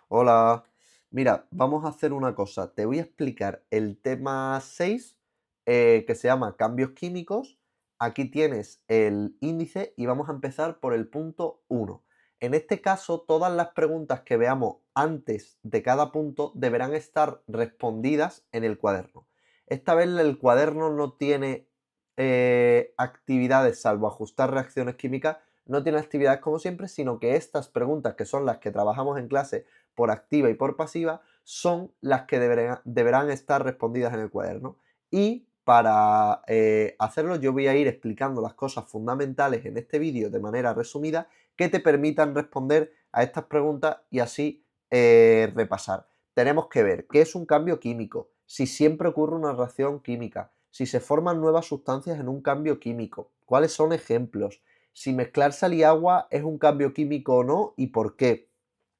Hola, mira, vamos a hacer una cosa. Te voy a explicar el tema 6, que se llama cambios químicos. Aquí tienes el índice y vamos a empezar por el punto 1. En este caso, todas las preguntas que veamos antes de cada punto deberán estar respondidas en el cuaderno. Esta vez el cuaderno no tiene actividades, salvo ajustar reacciones químicas, no tiene actividades como siempre, sino que estas preguntas, que son las que trabajamos en clase por activa y por pasiva, son las que deberán estar respondidas en el cuaderno. Y para hacerlo yo voy a ir explicando las cosas fundamentales en este vídeo de manera resumida que te permitan responder a estas preguntas y así repasar. Tenemos que ver qué es un cambio químico, si siempre ocurre una reacción química, si se forman nuevas sustancias en un cambio químico, cuáles son ejemplos, si mezclar sal y agua es un cambio químico o no y por qué.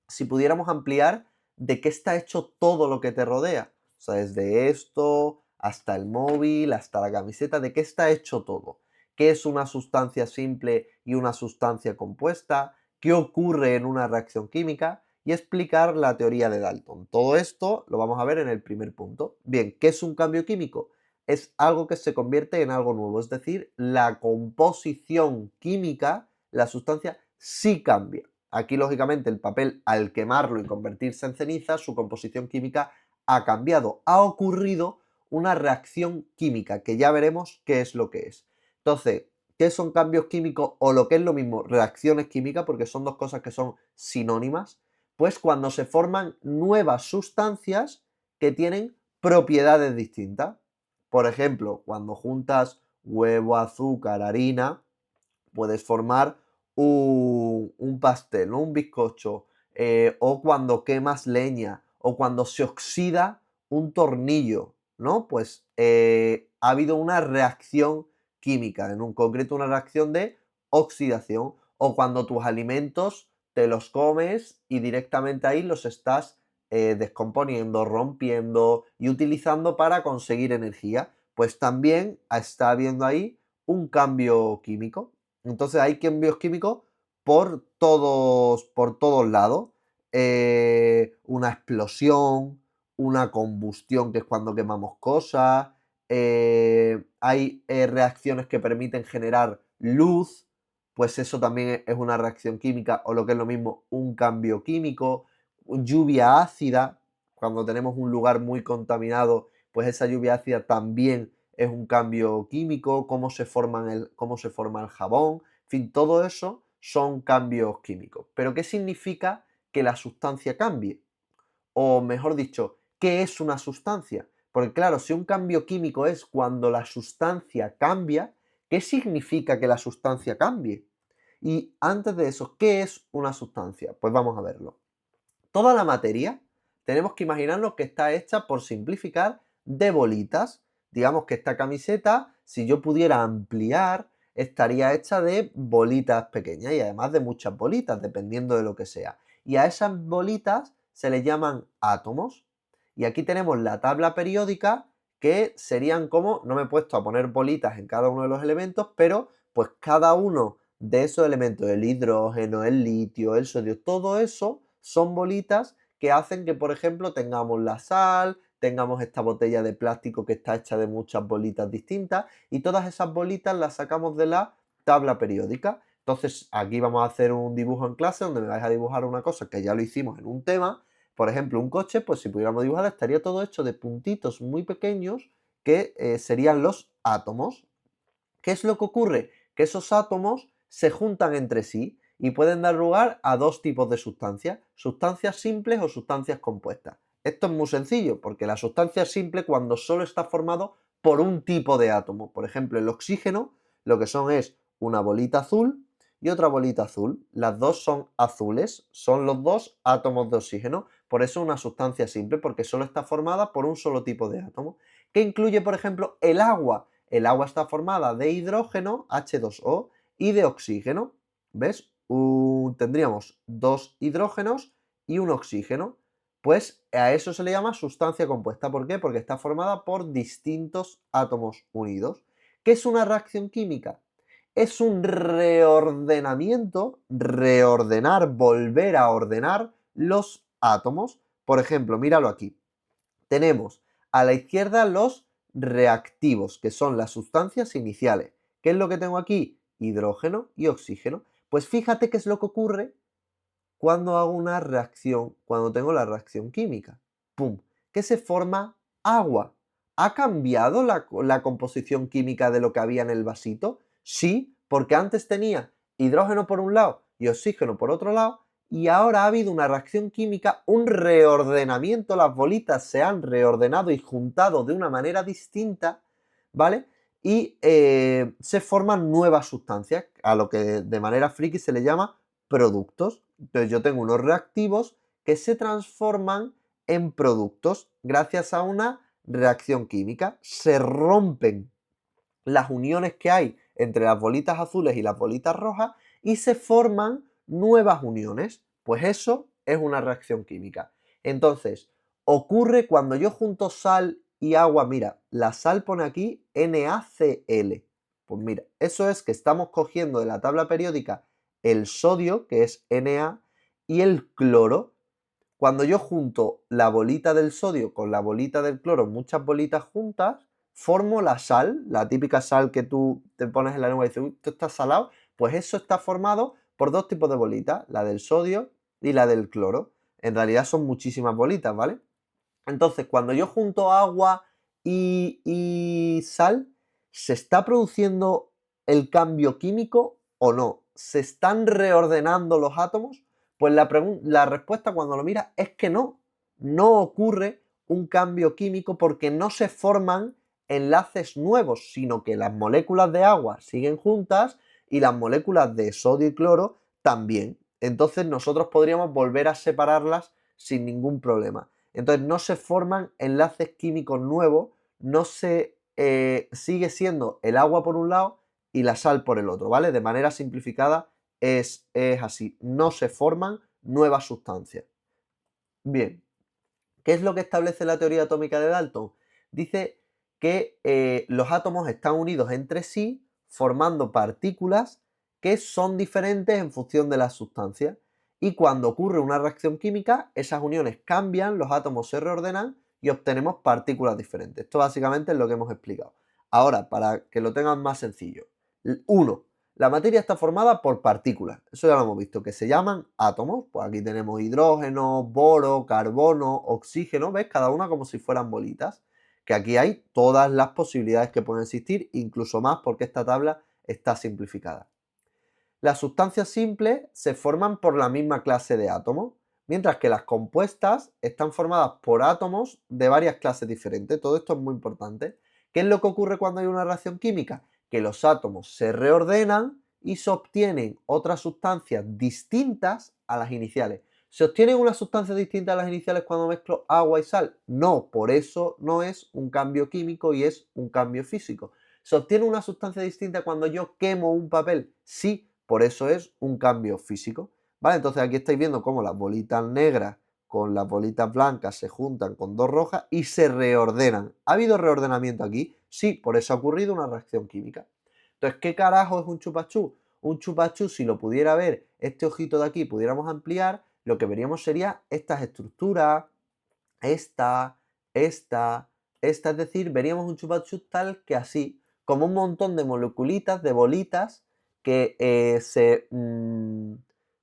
Si pudiéramos ampliar de qué está hecho todo lo que te rodea, o sea, desde esto hasta el móvil, hasta la camiseta, de qué está hecho todo, qué es una sustancia simple y una sustancia compuesta, qué ocurre en una reacción química y explicar la teoría de Dalton. Todo esto lo vamos a ver en el primer punto. Bien, ¿qué es un cambio químico? Es algo que se convierte en algo nuevo, es decir, la composición química, la sustancia sí cambia. Aquí, lógicamente, el papel, al quemarlo y convertirse en ceniza, su composición química ha cambiado. Ha ocurrido una reacción química, que ya veremos qué es lo que es. Entonces, ¿qué son cambios químicos o lo que es lo mismo, reacciones químicas? Porque son dos cosas que son sinónimas. Pues cuando se forman nuevas sustancias que tienen propiedades distintas. Por ejemplo, cuando juntas huevo, azúcar, harina, puedes formar un pastel, ¿no? Un bizcocho, o cuando quemas leña, o cuando se oxida un tornillo, ¿no? Pues ha habido una reacción química, en un concreto una reacción de oxidación, o cuando tus alimentos te los comes y directamente ahí los estás descomponiendo, rompiendo y utilizando para conseguir energía, pues también está habiendo ahí un cambio químico. Entonces hay cambios químicos por todos lados. Una explosión, una combustión, que es cuando quemamos cosas. Hay reacciones que permiten generar luz, pues eso también es una reacción química, o lo que es lo mismo, un cambio químico. Lluvia ácida, cuando tenemos un lugar muy contaminado, pues esa lluvia ácida también es un cambio químico, cómo se forma el jabón, en fin, todo eso son cambios químicos. Pero ¿qué significa que la sustancia cambie? O mejor dicho, ¿qué es una sustancia? Porque claro, si un cambio químico es cuando la sustancia cambia, ¿qué significa que la sustancia cambie? Y antes de eso, ¿qué es una sustancia? Pues vamos a verlo. Toda la materia tenemos que imaginarnos que está hecha, por simplificar, de bolitas. Digamos que esta camiseta, si yo pudiera ampliar, estaría hecha de bolitas pequeñas y además de muchas bolitas, dependiendo de lo que sea. Y a esas bolitas se les llaman átomos. Y aquí tenemos la tabla periódica, que serían como, no me he puesto a poner bolitas en cada uno de los elementos, pero pues cada uno de esos elementos, el hidrógeno, el litio, el sodio, todo eso son bolitas que hacen que, por ejemplo, tengamos la sal, tengamos esta botella de plástico que está hecha de muchas bolitas distintas y todas esas bolitas las sacamos de la tabla periódica. Entonces, aquí vamos a hacer un dibujo en clase donde me vais a dibujar una cosa que ya lo hicimos en un tema. Por ejemplo, un coche, pues si pudiéramos dibujar, estaría todo hecho de puntitos muy pequeños que serían los átomos. ¿Qué es lo que ocurre? Que esos átomos se juntan entre sí y pueden dar lugar a dos tipos de sustancias simples o sustancias compuestas. Esto es muy sencillo, porque la sustancia es simple cuando solo está formado por un tipo de átomo. Por ejemplo, el oxígeno, lo que son es una bolita azul y otra bolita azul. Las dos son azules, son los dos átomos de oxígeno. Por eso es una sustancia simple, porque solo está formada por un solo tipo de átomo. ¿Qué incluye, por ejemplo, el agua? El agua está formada de hidrógeno, H2O, y de oxígeno. ¿Ves? Tendríamos dos hidrógenos y un oxígeno. Pues a eso se le llama sustancia compuesta. ¿Por qué? Porque está formada por distintos átomos unidos. ¿Qué es una reacción química? Es un reordenamiento, reordenar, volver a ordenar los átomos. Por ejemplo, míralo aquí. Tenemos a la izquierda los reactivos, que son las sustancias iniciales. ¿Qué es lo que tengo aquí? Hidrógeno y oxígeno. Pues fíjate qué es lo que ocurre cuando hago una reacción, cuando tengo la reacción química. ¡Pum! Que se forma agua. ¿Ha cambiado la composición química de lo que había en el vasito? Sí, porque antes tenía hidrógeno por un lado y oxígeno por otro lado, y ahora ha habido una reacción química, un reordenamiento, las bolitas se han reordenado y juntado de una manera distinta, ¿vale? Y se forman nuevas sustancias, a lo que de manera friki se le llama productos. Entonces yo tengo unos reactivos que se transforman en productos gracias a una reacción química. Se rompen las uniones que hay entre las bolitas azules y las bolitas rojas y se forman nuevas uniones. Pues eso es una reacción química. Entonces, ocurre cuando yo junto sal y agua. Mira, la sal pone aquí NaCl. Pues mira, eso es que estamos cogiendo de la tabla periódica el sodio, que es Na, y el cloro. Cuando yo junto la bolita del sodio con la bolita del cloro, muchas bolitas juntas, formo la sal, la típica sal que tú te pones en la lengua y dices, uy, esto está salado, pues eso está formado por dos tipos de bolitas, la del sodio y la del cloro. En realidad son muchísimas bolitas, ¿vale? Entonces, cuando yo junto agua y sal, ¿se está produciendo el cambio químico o no? ¿Se están reordenando los átomos? Pues la respuesta cuando lo miras es que no. No ocurre un cambio químico porque no se forman enlaces nuevos, sino que las moléculas de agua siguen juntas y las moléculas de sodio y cloro también. Entonces nosotros podríamos volver a separarlas sin ningún problema. Entonces no se forman enlaces químicos nuevos, no se sigue siendo el agua por un lado y la sal por el otro, ¿vale? De manera simplificada es así, no se forman nuevas sustancias. Bien, ¿qué es lo que establece la teoría atómica de Dalton? Dice que los átomos están unidos entre sí formando partículas que son diferentes en función de las sustancias. Y cuando ocurre una reacción química, esas uniones cambian, los átomos se reordenan y obtenemos partículas diferentes. Esto básicamente es lo que hemos explicado. Ahora, para que lo tengan más sencillo. 1. La materia está formada por partículas, eso ya lo hemos visto, que se llaman átomos. Pues aquí tenemos hidrógeno, boro, carbono, oxígeno, ¿ves? Cada una como si fueran bolitas. Que aquí hay todas las posibilidades que pueden existir, incluso más porque esta tabla está simplificada. Las sustancias simples se forman por la misma clase de átomos, mientras que las compuestas están formadas por átomos de varias clases diferentes. Todo esto es muy importante. ¿Qué es lo que ocurre cuando hay una reacción química? Que los átomos se reordenan y se obtienen otras sustancias distintas a las iniciales. ¿Se obtienen unas sustancias distintas a las iniciales cuando mezclo agua y sal? No, por eso no es un cambio químico y es un cambio físico. ¿Se obtiene una sustancia distinta cuando yo quemo un papel? Sí, por eso es un cambio físico. ¿Vale? Entonces aquí estáis viendo cómo las bolitas negras con las bolitas blancas se juntan con dos rojas y se reordenan. ¿Ha habido reordenamiento aquí? Sí, por eso ha ocurrido una reacción química. Entonces, ¿qué carajo es un chupachú? Un chupachú, si lo pudiera ver, este ojito de aquí, pudiéramos ampliar, lo que veríamos sería estas estructuras, esta, es decir, veríamos un chupachú tal que así, como un montón de moleculitas, de bolitas, que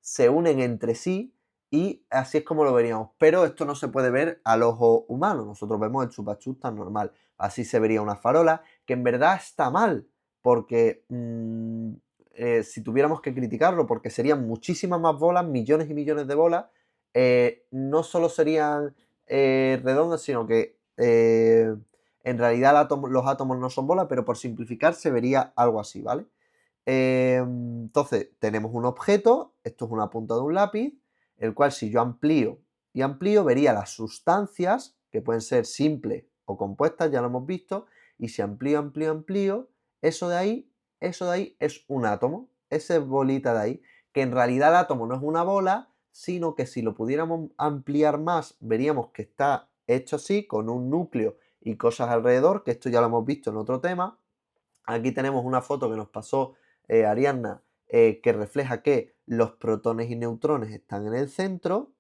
se unen entre sí y así es como lo veríamos. Pero esto no se puede ver al ojo humano. Nosotros vemos el chupachú tan normal. Así se vería una farola, que en verdad está mal, porque si tuviéramos que criticarlo, porque serían muchísimas más bolas, millones y millones de bolas, no solo serían redondas, sino que en realidad los átomos no son bolas, pero por simplificar se vería algo así, ¿vale? Entonces, tenemos un objeto, esto es una punta de un lápiz, el cual si yo amplío y amplío, vería las sustancias, que pueden ser simples o compuestas, ya lo hemos visto, y si amplío, amplío, amplío, eso de ahí es un átomo, esa bolita de ahí, que en realidad el átomo no es una bola, sino que si lo pudiéramos ampliar más, veríamos que está hecho así, con un núcleo y cosas alrededor, que esto ya lo hemos visto en otro tema. Aquí tenemos una foto que nos pasó Ariadna, que refleja que los protones y neutrones están en el centro,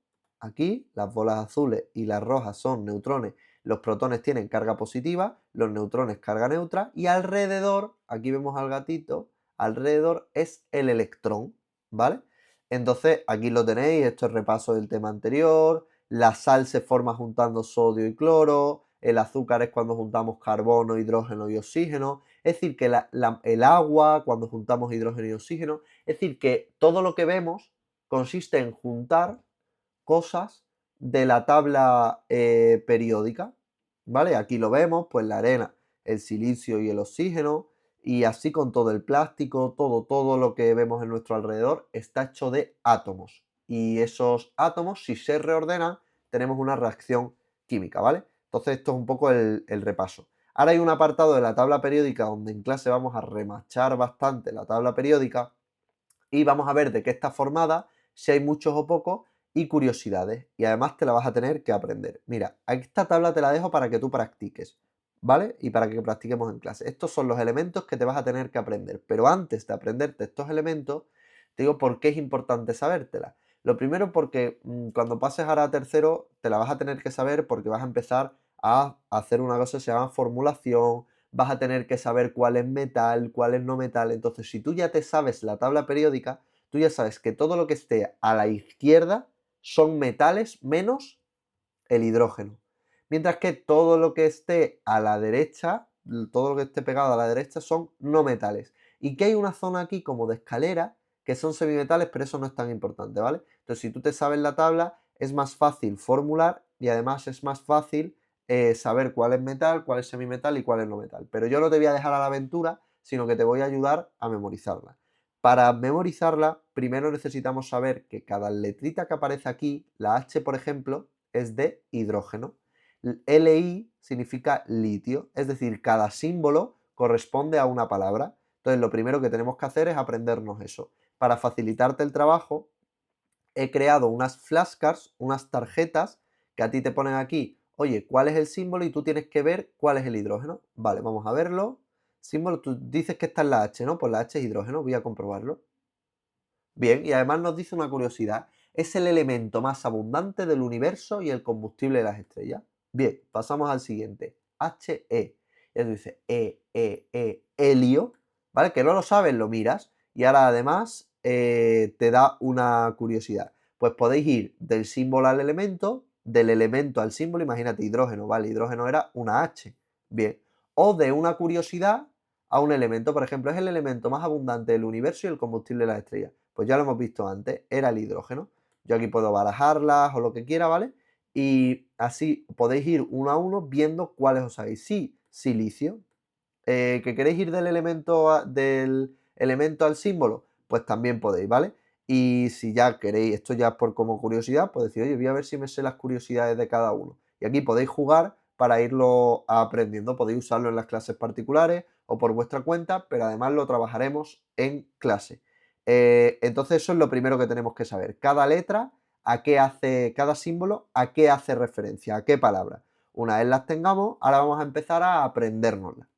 aquí, las bolas azules y las rojas son neutrones, los protones tienen carga positiva, los neutrones carga neutra y alrededor, aquí vemos al gatito, alrededor es el electrón, ¿vale? Entonces aquí lo tenéis, esto es repaso del tema anterior, la sal se forma juntando sodio y cloro, el azúcar es cuando juntamos carbono, hidrógeno y oxígeno, es decir, que el agua cuando juntamos hidrógeno y oxígeno, es decir, que todo lo que vemos consiste en juntar cosas de la tabla periódica, ¿vale? Aquí lo vemos, pues la arena, el silicio y el oxígeno, y así con todo el plástico, todo lo que vemos en nuestro alrededor está hecho de átomos. Y esos átomos, si se reordenan, tenemos una reacción química, ¿vale? Entonces esto es un poco el repaso. Ahora hay un apartado de la tabla periódica donde en clase vamos a remachar bastante la tabla periódica y vamos a ver de qué está formada, si hay muchos o pocos y curiosidades. Y además te la vas a tener que aprender. Mira, esta tabla te la dejo para que tú practiques, ¿vale? Y para que practiquemos en clase. Estos son los elementos que te vas a tener que aprender. Pero antes de aprenderte estos elementos, te digo por qué es importante sabértela. Lo primero porque cuando pases ahora a tercero, te la vas a tener que saber porque vas a empezar a hacer una cosa que se llama formulación, vas a tener que saber cuál es metal, cuál es no metal. Entonces, si tú ya te sabes la tabla periódica, tú ya sabes que todo lo que esté a la izquierda son metales menos el hidrógeno. Mientras que todo lo que esté a la derecha, todo lo que esté pegado a la derecha son no metales. Y que hay una zona aquí como de escalera que son semimetales, pero eso no es tan importante, ¿vale? Entonces, si tú te sabes la tabla, es más fácil formular y además es más fácil saber cuál es metal, cuál es semimetal y cuál es no metal. Pero yo no te voy a dejar a la aventura, sino que te voy a ayudar a memorizarla. Para memorizarla, primero necesitamos saber que cada letrita que aparece aquí, la H, por ejemplo, es de hidrógeno. Li significa litio, es decir, cada símbolo corresponde a una palabra. Entonces, lo primero que tenemos que hacer es aprendernos eso. Para facilitarte el trabajo, he creado unas flashcards, unas tarjetas que a ti te ponen aquí, oye, ¿cuál es el símbolo? Y tú tienes que ver cuál es el hidrógeno. Vale, vamos a verlo. Símbolo, tú dices que esta es la H, ¿no? Pues la H es hidrógeno, voy a comprobarlo. Bien, y además nos dice una curiosidad, es el elemento más abundante del universo y el combustible de las estrellas. Bien, pasamos al siguiente, He. Y dice helio, ¿vale? Que no lo sabes, lo miras y ahora además te da una curiosidad. Pues podéis ir del símbolo al elemento, del elemento al símbolo, imagínate hidrógeno, ¿vale? Hidrógeno era una H, bien. O de una curiosidad a un elemento, por ejemplo, es el elemento más abundante del universo y el combustible de las estrellas. Pues ya lo hemos visto antes, era el hidrógeno. Yo aquí puedo barajarlas o lo que quiera, ¿vale? Y así podéis ir uno a uno viendo cuáles os sabéis. Sí, silicio. ¿Que queréis ir del elemento al símbolo? Pues también podéis, ¿vale? Y si ya queréis, esto ya es por como curiosidad, pues decir, oye, voy a ver si me sé las curiosidades de cada uno. Y aquí podéis jugar para irlo aprendiendo. Podéis usarlo en las clases particulares o por vuestra cuenta, pero además lo trabajaremos en clase. Entonces eso es lo primero que tenemos que saber. Cada letra, a qué hace, cada símbolo, a qué hace referencia, a qué palabra. Una vez las tengamos, ahora vamos a empezar a aprendérnoslas.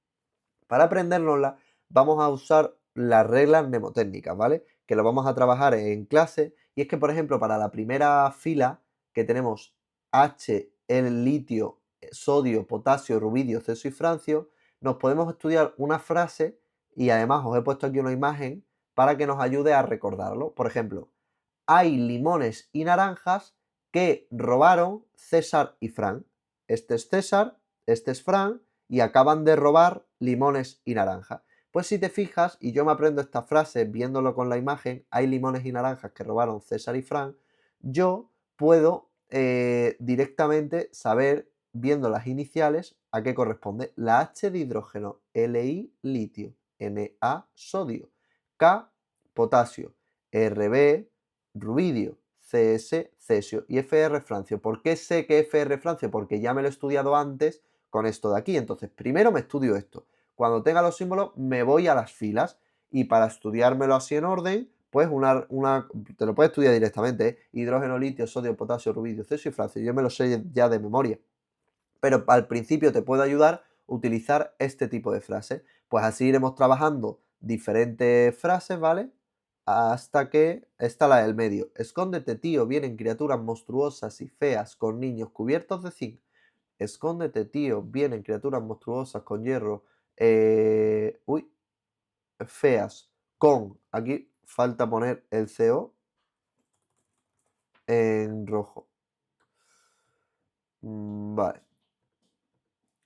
Para aprendérnoslas vamos a usar las reglas mnemotécnicas, ¿vale? Que lo vamos a trabajar en clase. Y es que, por ejemplo, para la primera fila que tenemos H, el litio, sodio, potasio, rubidio, cesio y francio, nos podemos estudiar una frase y además os he puesto aquí una imagen para que nos ayude a recordarlo. Por ejemplo, hay limones y naranjas que robaron César y Fran. Este es César, este es Fran y acaban de robar limones y naranjas. Pues si te fijas, y yo me aprendo esta frase viéndolo con la imagen, hay limones y naranjas que robaron César y Fran, yo puedo directamente saber, viendo las iniciales, a qué corresponde. La H de hidrógeno, Li litio, Na sodio, K potasio, Rb rubidio, CS cesio y Fr francio. ¿Por qué sé que Fr francio? Porque ya me lo he estudiado antes con esto de aquí. Entonces, primero me estudio esto. Cuando tenga los símbolos, me voy a las filas. Y para estudiármelo así en orden, pues te lo puedes estudiar directamente, ¿eh? Hidrógeno, litio, sodio, potasio, rubidio, cesio y francio. Yo me lo sé ya de memoria. Pero al principio te puede ayudar a utilizar este tipo de frases. Pues así iremos trabajando diferentes frases, ¿vale? hasta que está la del medio. Escóndete, tío, vienen criaturas monstruosas y feas con niños cubiertos de zinc. Escóndete, tío, vienen criaturas monstruosas con hierro. Uy, feas con... Aquí falta poner el CO en rojo. Vale,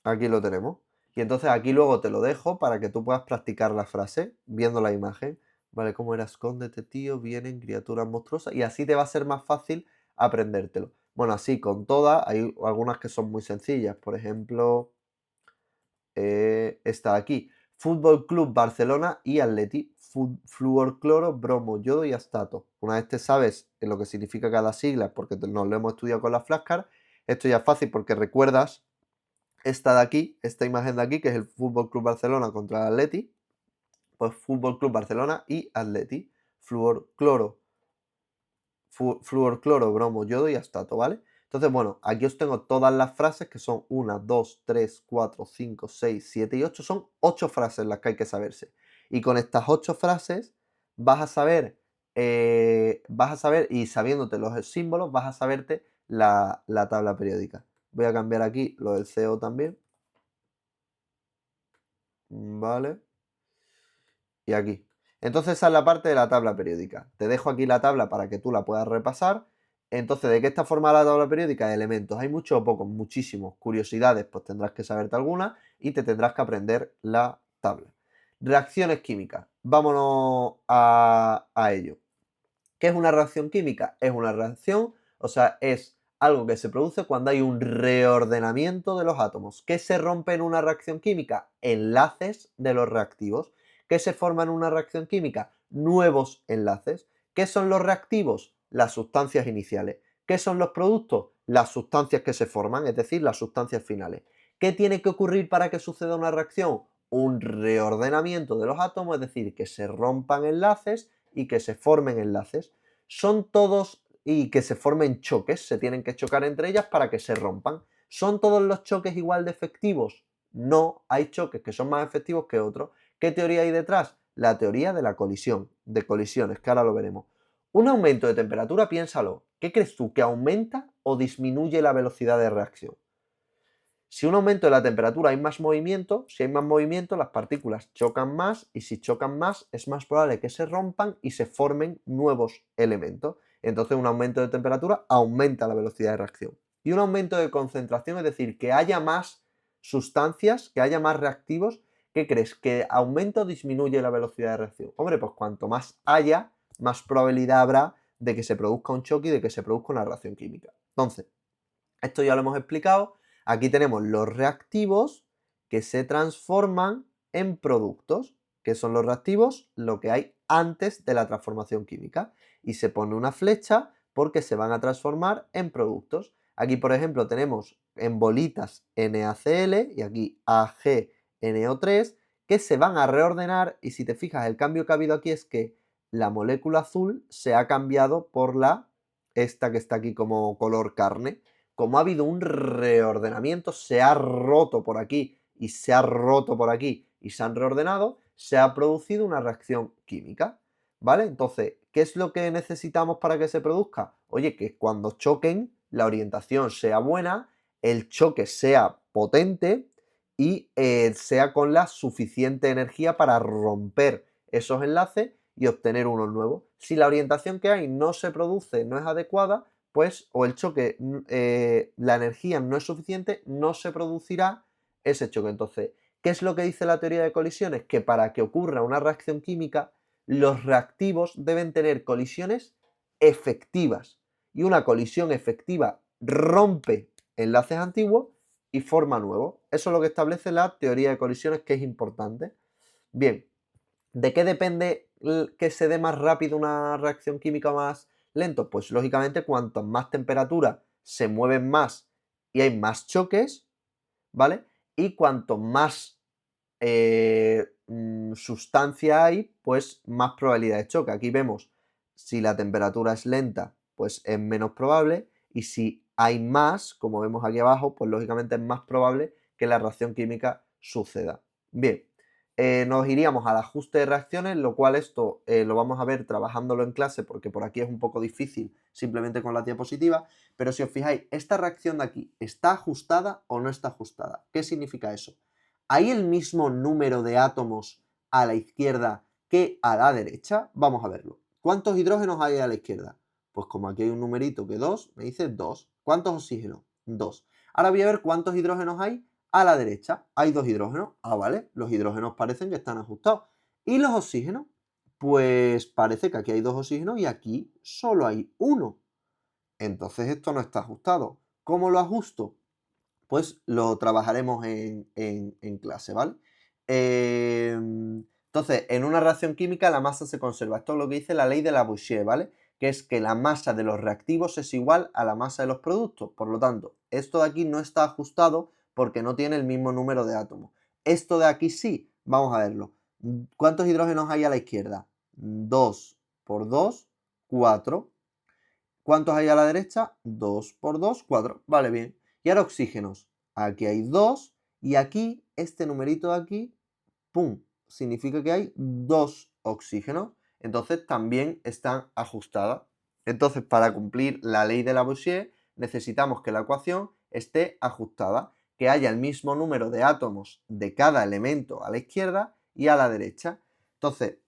aquí lo tenemos. Y entonces aquí luego te lo dejo para que tú puedas practicar la frase viendo la imagen. Vale, ¿cómo era? Escóndete, tío, vienen criaturas monstruosas. Y así te va a ser más fácil aprendértelo. Bueno, así con todas, hay algunas que son muy sencillas. Por ejemplo, está aquí. Fútbol Club Barcelona y Atleti. Fluorcloro, bromo, yodo y astato. Una vez te sabes lo que significa cada sigla, porque nos lo hemos estudiado con las flashcards, esto ya es fácil porque recuerdas esta de aquí, esta imagen de aquí, que es el Fútbol Club Barcelona contra el Atleti. Pues Fútbol Club Barcelona y Atleti. Fluorcloro, fluorcloro, bromo, yodo y astato, ¿vale? Entonces, bueno, aquí os tengo todas las frases que son 1, 2, 3, 4, 5, 6, 7 y 8. Son 8 frases las que hay que saberse. Y con estas 8 frases vas a saber, y sabiéndote los símbolos, vas a saberte la tabla periódica. Voy a cambiar aquí lo del CO también. Vale. Y aquí. Entonces esa es la parte de la tabla periódica. Te dejo aquí la tabla para que tú la puedas repasar. Entonces, ¿de qué está formada la tabla periódica? De elementos. Hay muchos o pocos, muchísimos. Curiosidades, pues tendrás que saberte algunas y te tendrás que aprender la tabla. Reacciones químicas. Vámonos a ello. ¿Qué es una reacción química? Es una reacción, o sea, es algo que se produce cuando hay un reordenamiento de los átomos. ¿Qué se rompe en una reacción química? Enlaces de los reactivos. ¿Qué se forma en una reacción química? Nuevos enlaces. ¿Qué son los reactivos? Las sustancias iniciales. ¿Qué son los productos? Las sustancias que se forman, es decir, las sustancias finales. ¿Qué tiene que ocurrir para que suceda una reacción? Un reordenamiento de los átomos, es decir, que se rompan enlaces y que se formen enlaces. Son todos y que se formen choques, se tienen que chocar entre ellas para que se rompan. ¿Son todos los choques igual de efectivos? No, hay choques que son más efectivos que otros. ¿Qué teoría hay detrás? La teoría de la colisión, de colisiones, que ahora lo veremos. Un aumento de temperatura, piénsalo. ¿Qué crees tú? ¿Que aumenta o disminuye la velocidad de reacción? Si un aumento de la temperatura hay más movimiento, si hay más movimiento, las partículas chocan más y si chocan más es más probable que se rompan y se formen nuevos elementos. Entonces un aumento de temperatura aumenta la velocidad de reacción. Y un aumento de concentración, es decir, que haya más sustancias, que haya más reactivos, ¿qué crees? ¿Que aumenta o disminuye la velocidad de reacción? Hombre, pues cuanto más haya, más probabilidad habrá de que se produzca un choque y de que se produzca una reacción química. Entonces, esto ya lo hemos explicado. Aquí tenemos los reactivos que se transforman en productos. ¿Qué son los reactivos? Lo que hay antes de la transformación química. Y se pone una flecha porque se van a transformar en productos. Aquí, por ejemplo, tenemos en bolitas NaCl y aquí AgNO3 que se van a reordenar y si te fijas el cambio que ha habido aquí es que la molécula azul se ha cambiado por esta que está aquí como color carne. Como ha habido un reordenamiento, se ha roto por aquí y se ha roto por aquí y se han reordenado, se ha producido una reacción química, ¿vale? Entonces, ¿qué es lo que necesitamos para que se produzca? Oye, que cuando choquen la orientación sea buena, el choque sea potente y sea con la suficiente energía para romper esos enlaces y obtener unos nuevos. Si la orientación que hay no se produce, no es adecuada, pues o el choque, la energía no es suficiente, no se producirá ese choque. Entonces, ¿qué es lo que dice la teoría de colisiones? Que para que ocurra una reacción química, los reactivos deben tener colisiones efectivas. Y una colisión efectiva rompe enlaces antiguos y forma nuevos. Eso es lo que establece la teoría de colisiones, que es importante. Bien, ¿de qué depende que se dé más rápido una reacción química o más lento? Pues lógicamente cuanto más temperatura se mueven más y hay más choques, ¿vale? Y cuanto más sustancia hay, pues más probabilidad de choque. Aquí vemos si la temperatura es lenta, pues es menos probable y si hay más, como vemos aquí abajo, pues lógicamente es más probable que la reacción química suceda. Bien, nos iríamos al ajuste de reacciones, lo cual esto lo vamos a ver trabajándolo en clase porque por aquí es un poco difícil simplemente con la diapositiva, pero si os fijáis, esta reacción de aquí, ¿está ajustada o no está ajustada? ¿Qué significa eso? ¿Hay el mismo número de átomos a la izquierda que a la derecha? Vamos a verlo. ¿Cuántos hidrógenos hay a la izquierda? Pues como aquí hay un numerito que 2, me dice 2. ¿Cuántos oxígenos? 2. Ahora voy a ver cuántos hidrógenos hay a la derecha. Hay 2 hidrógenos. Ah, vale. Los hidrógenos parecen que están ajustados. ¿Y los oxígenos? Pues parece que aquí hay 2 oxígenos y aquí solo hay 1. Entonces esto no está ajustado. ¿Cómo lo ajusto? Pues lo trabajaremos en clase, ¿vale? Entonces, en una reacción química la masa se conserva. Esto es lo que dice la ley de Lavoisier, ¿vale? Que es que la masa de los reactivos es igual a la masa de los productos. Por lo tanto, esto de aquí no está ajustado porque no tiene el mismo número de átomos. Esto de aquí sí, vamos a verlo. ¿Cuántos hidrógenos hay a la izquierda? 2 por 2, 4. ¿Cuántos hay a la derecha? 2 por 2, 4. Vale, bien. Y ahora oxígenos. Aquí hay 2 y aquí, este numerito de aquí, ¡pum! Significa que hay 2 oxígenos. Entonces también están ajustadas. Entonces, para cumplir la ley de Lavoisier, necesitamos que la ecuación esté ajustada, que haya el mismo número de átomos de cada elemento a la izquierda y a la derecha. Entonces,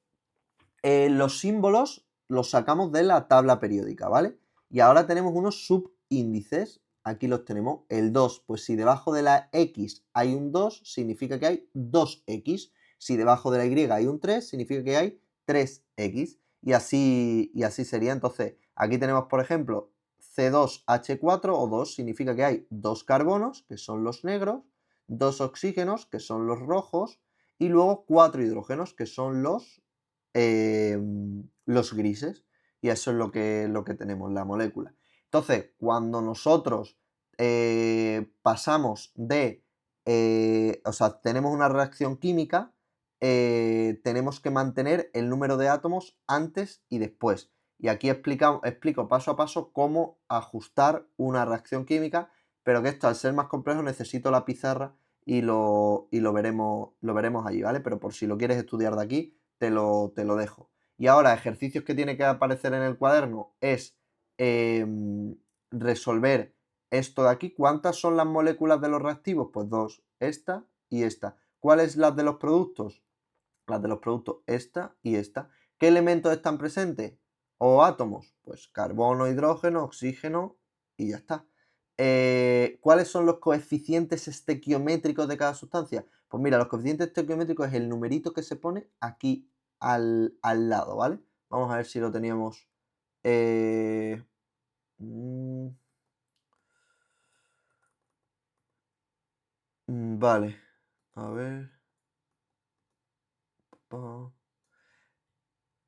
los símbolos los sacamos de la tabla periódica, ¿vale? Y ahora tenemos unos subíndices. Aquí los tenemos. El 2, pues si debajo de la X hay un 2, significa que hay 2X. Si debajo de la Y hay un 3, significa que hay 3X. Y así sería. Entonces, aquí tenemos, por ejemplo, C2H4 o 2, significa que hay 2 carbonos, que son los negros, 2 oxígenos, que son los rojos, y luego 4 hidrógenos, que son los grises, y eso es lo que tenemos, la molécula. Entonces, cuando nosotros pasamos de, o sea, tenemos una reacción química, tenemos que mantener el número de átomos antes y después. Y aquí explico paso a paso cómo ajustar una reacción química, pero que esto al ser más complejo necesito la pizarra y lo veremos allí, ¿vale? Pero por si lo quieres estudiar de aquí, te lo dejo. Y ahora, ejercicios que tiene que aparecer en el cuaderno es resolver esto de aquí. ¿Cuántas son las moléculas de los reactivos? Pues 2, esta y esta. ¿Cuáles las de los productos? Las de los productos, esta y esta. ¿Qué elementos están presentes? O átomos, pues carbono, hidrógeno, oxígeno y ya está. ¿Cuáles son los coeficientes estequiométricos de cada sustancia? Pues mira, los coeficientes estequiométricos es el numerito que se pone aquí al lado, ¿vale? Vamos a ver si lo teníamos. eh, mm, vale, a ver.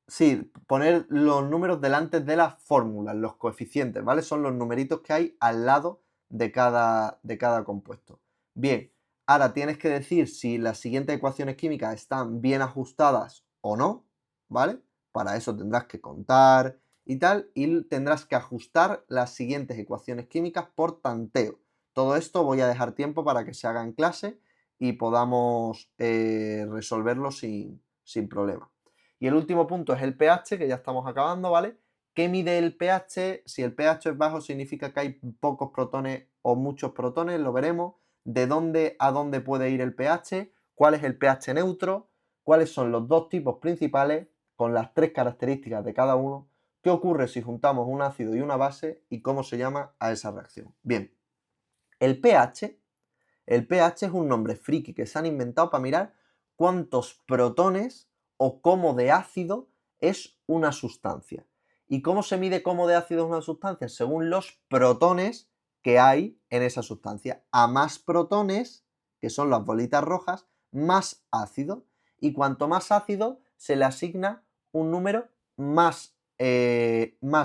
Sí, poner los números delante de las fórmulas, los coeficientes, ¿vale? Son los numeritos que hay al lado de cada compuesto. Bien, ahora tienes que decir si las siguientes ecuaciones químicas están bien ajustadas o no, ¿vale? Para eso tendrás que contar y tal, y tendrás que ajustar las siguientes ecuaciones químicas por tanteo. Todo esto voy a dejar tiempo para que se haga en clase y podamos resolverlo sin problema. Y el último punto es el pH, que ya estamos acabando, ¿vale? ¿Qué mide el pH? Si el pH es bajo significa que hay pocos protones o muchos protones, lo veremos. ¿De dónde a dónde puede ir el pH? ¿Cuál es el pH neutro? ¿Cuáles son los dos tipos principales con las 3 características de cada uno? ¿Qué ocurre si juntamos un ácido y una base? ¿Y cómo se llama a esa reacción? Bien, el pH, el pH es un nombre friki que se han inventado para mirar cuántos protones o cómo de ácido es una sustancia. ¿Y cómo se mide cómo de ácido es una sustancia? Según los protones que hay en esa sustancia. A más protones, que son las bolitas rojas, más ácido. Y cuanto más ácido, se le asigna un número más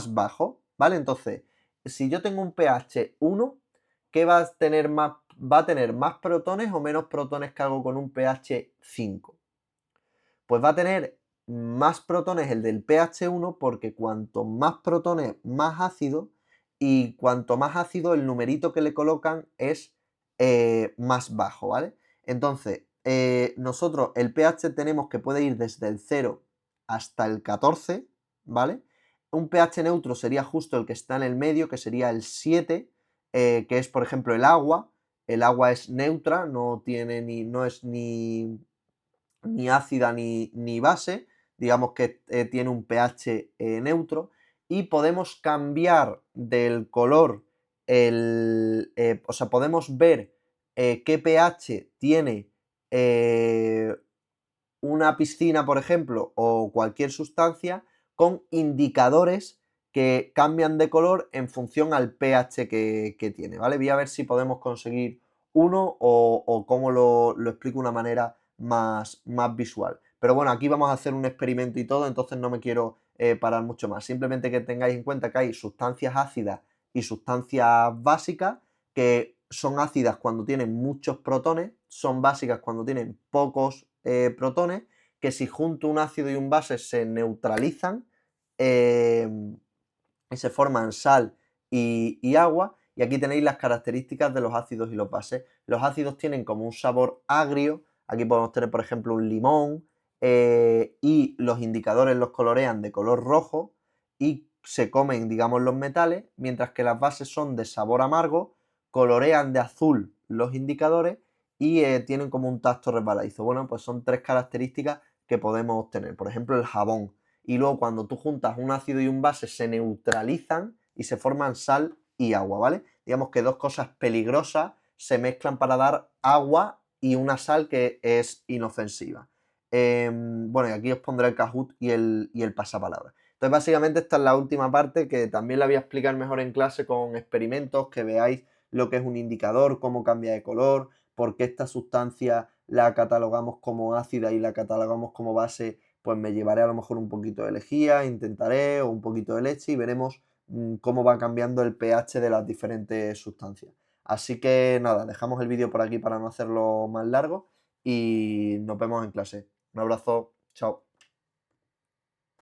bajo, ¿vale? Entonces, si yo tengo un pH 1, ¿qué va a tener más? ¿Va a tener más protones o menos protones que algo con un pH 5? Pues va a tener más protones el del pH 1 porque cuanto más protones, más ácido, y cuanto más ácido el numerito que le colocan es más bajo, ¿vale? Entonces, nosotros el pH tenemos que puede ir desde el 0 hasta el 14, ¿vale? Un pH neutro sería justo el que está en el medio, que sería el 7, que es, por ejemplo, el agua. El agua es neutra, no es ni ácida ni base, digamos que tiene un pH neutro, y podemos cambiar del color, o sea, podemos ver qué pH tiene una piscina, por ejemplo, o cualquier sustancia con indicadores que cambian de color en función al pH que tiene, ¿vale? Voy a ver si podemos conseguir uno o cómo lo explico de una manera más visual. Pero bueno, aquí vamos a hacer un experimento y todo, entonces no me quiero parar mucho más. Simplemente que tengáis en cuenta que hay sustancias ácidas y sustancias básicas, que son ácidas cuando tienen muchos protones, son básicas cuando tienen pocos protones, que si junto un ácido y un base se neutralizan y se forman sal y agua. Y aquí tenéis las características de los ácidos y los bases. Los ácidos tienen como un sabor agrio, aquí podemos tener por ejemplo un limón, y los indicadores los colorean de color rojo y se comen, digamos, los metales, mientras que las bases son de sabor amargo, colorean de azul los indicadores y tienen como un tacto resbaladizo. Bueno, pues son tres características que podemos obtener. Por ejemplo, el jabón. Y luego cuando tú juntas un ácido y un base se neutralizan y se forman sal y agua, ¿vale? Digamos que dos cosas peligrosas se mezclan para dar agua y una sal que es inofensiva. Bueno, y aquí os pondré el Kahoot y el pasapalabra. Entonces, básicamente esta es la última parte, que también la voy a explicar mejor en clase con experimentos, que veáis lo que es un indicador, cómo cambia de color, por qué esta sustancia la catalogamos como ácida y la catalogamos como base. Pues me llevaré a lo mejor un poquito de lejía, intentaré, o un poquito de leche, y veremos cómo va cambiando el pH de las diferentes sustancias. Así que nada, dejamos el vídeo por aquí para no hacerlo más largo y nos vemos en clase. Un abrazo, chao.